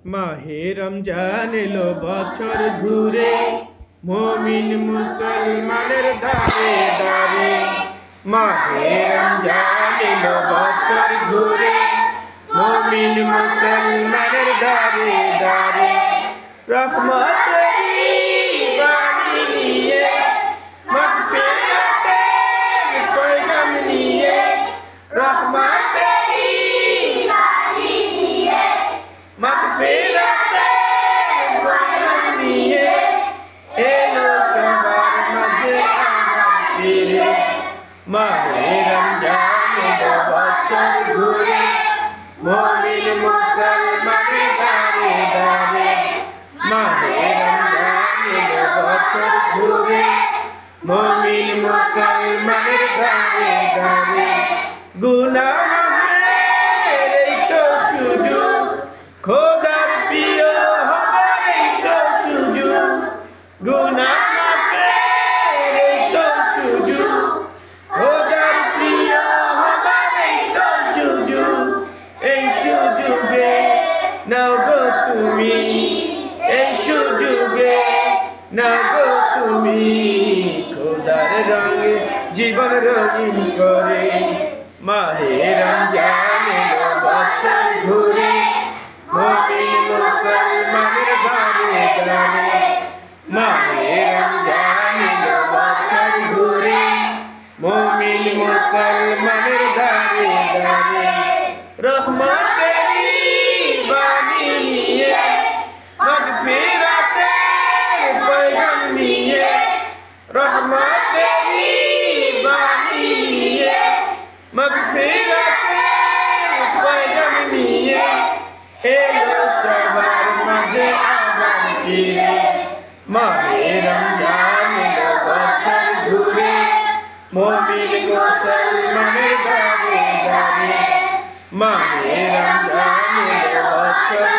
মাহে রমজান এলো বছর ঘুরে, মুমিন মুসলমানের দারে দারে। মাহে রমজান এলো বছর ঘুরে, মুমিন মুসলমানের দারে দারে। রহমতেরি বাণী নিয়ে, মাগফিরাতের পয়গাম নিয়ে, রহমতেরি বাণী নিয়ে, মাগফিরাতের পয়গাম নিয়ে এলো সবার মাঝে আবার ফিরে। মাহে রমজান এলো বছর ঘুরে, মুমিন মুসলমানের দারে দারে। মাহে রমজান এলো বছর ঘুরে, মুমিন মুসলমানের দারে দারে। গুনাহ মাফের এই তো সুযোগ, খোদার প্রিয় হবার এই তো সুযোগ। গুনাহ মাফের এই তো সুযোগ, খোদার প্রিয় হবার এই তো সুযোগ। এই সুযোগে নাও গো তুমি, এই সুযোগে নাও গো তুমি, খোদার রঙে জীবন রঙিন করে। মাহে রমজান এলো বছর ঘুরে, মুমিন মুসলমানের দারে দারে। মাহে রমজান এলো বছর ঘুরে, মুমিন মুসলমানের দারে দারে। রহমতেরি বাণী নিয়ে, মাগফিরাতের পয়গাম নিয়ে, রহমতেরি বাণী নিয়ে, মাগফিরাতের পয়গাম নিয়ে এলো সবার মাঝে আবার ফিরে। মাহে রমজান এলো বছর ঘুরে, মুমিন মুসলমানের দারে দারে। মাহে রমজান এলো বছর